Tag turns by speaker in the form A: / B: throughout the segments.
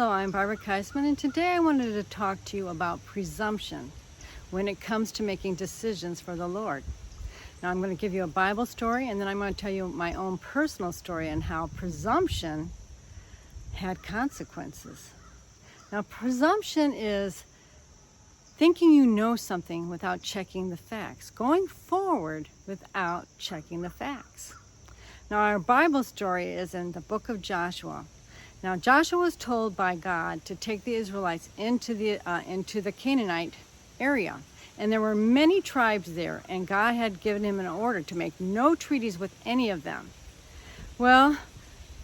A: Hello, I'm Barbara Keisman, and today I wanted to talk to you about presumption when it comes to making decisions for the Lord. Now, I'm going to give you a Bible story, and then I'm going to tell you my own personal story on how presumption had consequences. Now, presumption is thinking you know something without checking the facts, going forward without checking the facts. Now, our Bible story is in the book of Joshua. Now, Joshua was told by God to take the Israelites into the Canaanite area. And there were many tribes there, and God had given him an order to make no treaties with any of them. Well,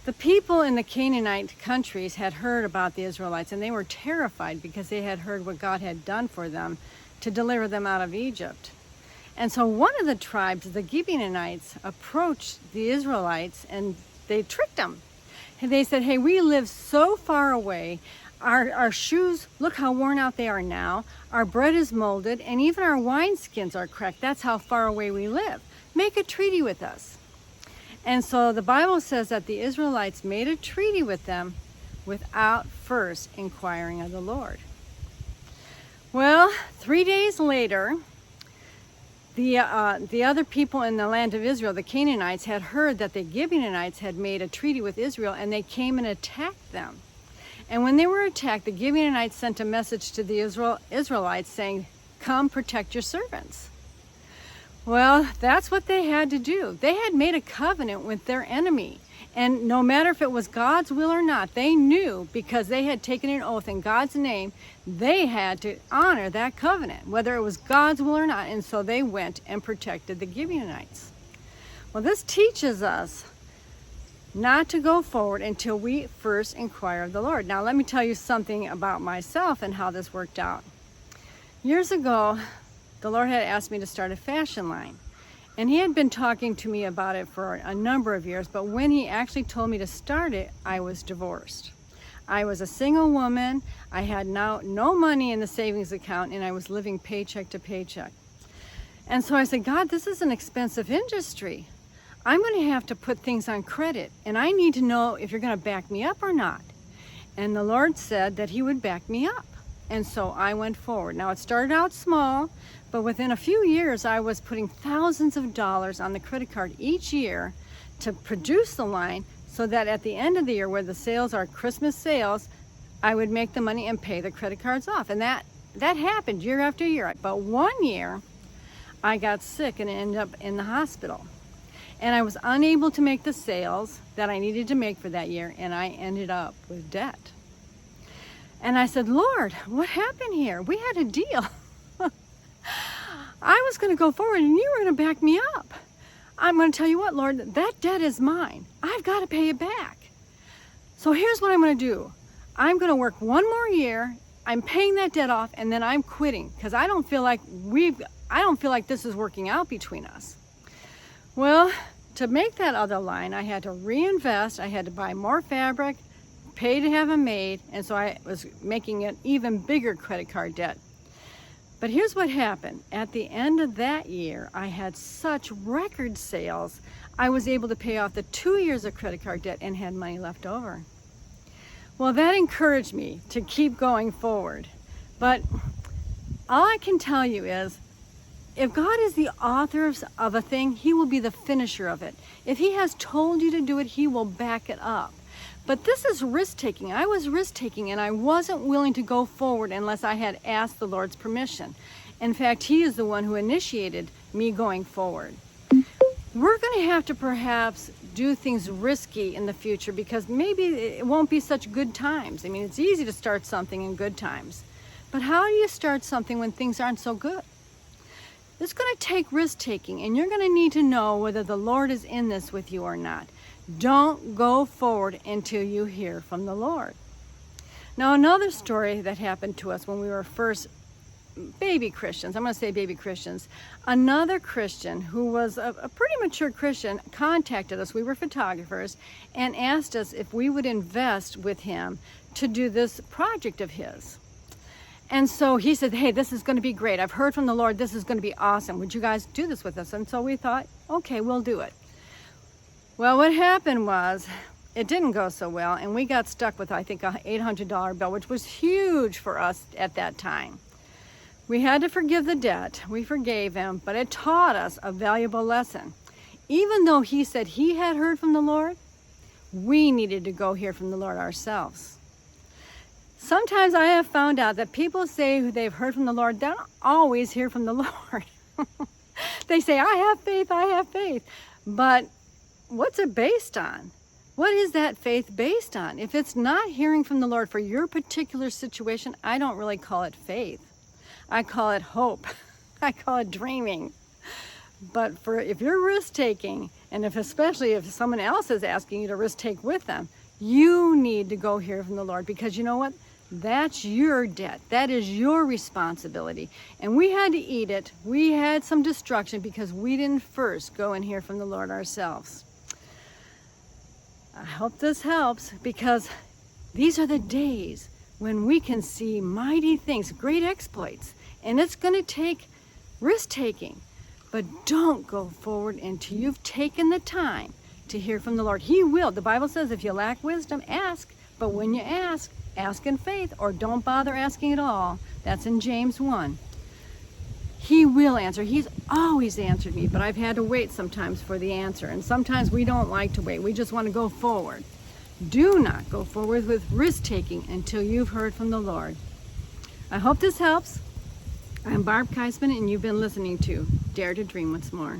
A: the people in the Canaanite countries had heard about the Israelites, and they were terrified because they had heard what God had done for them to deliver them out of Egypt. And so one of the tribes, the Gibeonites, approached the Israelites, and they tricked them. And they said, hey, we live so far away. Our shoes, look how worn out they are now. Our bread is molded, and even our wineskins are cracked. That's how far away we live. Make a treaty with us. And so the Bible says that the Israelites made a treaty with them without first inquiring of the Lord. Well, 3 days later, the other people in the land of Israel, the Canaanites, had heard that the Gibeonites had made a treaty with Israel, and they came and attacked them. And when they were attacked, the Gibeonites sent a message to the Israelites saying, come protect your servants. Well, that's what they had to do. They had made a covenant with their enemy. And no matter if it was God's will or not, they knew, because they had taken an oath in God's name, they had to honor that covenant, whether it was God's will or not. And so they went and protected the Gibeonites. Well, this teaches us not to go forward until we first inquire of the Lord. Now, let me tell you something about myself and how this worked out. Years ago, the Lord had asked me to start a fashion line. And he had been talking to me about it for a number of years, but when he actually told me to start it, I was divorced. I was a single woman. I had now no money in the savings account, and I was living paycheck to paycheck. And so I said, God, this is an expensive industry. I'm going to have to put things on credit, and I need to know if you're going to back me up or not. And the Lord said that he would back me up. And so I went forward. Now, it started out small, but within a few years, I was putting thousands of dollars on the credit card each year to produce the line, so that at the end of the year, where the sales are Christmas sales, I would make the money and pay the credit cards off. And that happened year after year. But one year, I got sick and ended up in the hospital. And I was unable to make the sales that I needed to make for that year, and I ended up with debt. And I said, Lord, what happened here? We had a deal. I was going to go forward, and you were going to back me up. I'm going to tell you what, Lord, that debt is mine. I've got to pay it back. So here's what I'm going to do. I'm going to work one more year. I'm paying that debt off, and then I'm quitting, because I don't feel like this is working out between us. Well, to make that other line, I had to reinvest. I had to buy more fabric, pay to have them made, and so I was making an even bigger credit card debt. But here's what happened. At the end of that year, I had such record sales, I was able to pay off the 2 years of credit card debt and had money left over. Well, that encouraged me to keep going forward. But all I can tell you is, if God is the author of a thing, he will be the finisher of it. If he has told you to do it, he will back it up. But this is risk-taking. I was risk-taking, and I wasn't willing to go forward unless I had asked the Lord's permission. In fact, he is the one who initiated me going forward. We're going to have to perhaps do things risky in the future, because maybe it won't be such good times. I mean, it's easy to start something in good times. But how do you start something when things aren't so good? It's going to take risk-taking, and you're going to need to know whether the Lord is in this with you or not. Don't go forward until you hear from the Lord. Now, another story that happened to us when we were first baby Christians, I'm going to say baby Christians, another Christian who was a pretty mature Christian contacted us. We were photographers, and asked us if we would invest with him to do this project of his. And so he said, hey, this is going to be great. I've heard from the Lord. This is going to be awesome. Would you guys do this with us? And so we thought, okay, we'll do it. Well, what happened was it didn't go so well, and we got stuck with, I think, a $800 bill, which was huge for us at that time. We had to forgive the debt. We forgave him, but it taught us a valuable lesson. Even though he said he had heard from the Lord, we needed to go hear from the Lord ourselves. Sometimes I have found out that people say they've heard from the Lord, they don't always hear from the Lord. They say, I have faith, I have faith. But what's it based on? What is that faith based on? If it's not hearing from the Lord for your particular situation, I don't really call it faith. I call it hope. I call it dreaming. But if you're risk-taking, and especially if someone else is asking you to risk-take with them, you need to go hear from the Lord, because you know what? That's your debt. That is your responsibility. And we had to eat it. We had some destruction because we didn't first go and hear from the Lord ourselves. I hope this helps, because these are the days when we can see mighty things, great exploits. And it's going to take risk-taking. But don't go forward until you've taken the time to hear from the Lord. He will. The Bible says if you lack wisdom, ask. But when you ask in faith, or don't bother asking at all. That's in James 1. He will answer. He's always answered me, but I've had to wait sometimes for the answer. And sometimes we don't like to wait. We just want to go forward. Do not go forward with risk-taking until you've heard from the Lord. I hope this helps. I'm Barb Keisman, and you've been listening to Dare to Dream Once More.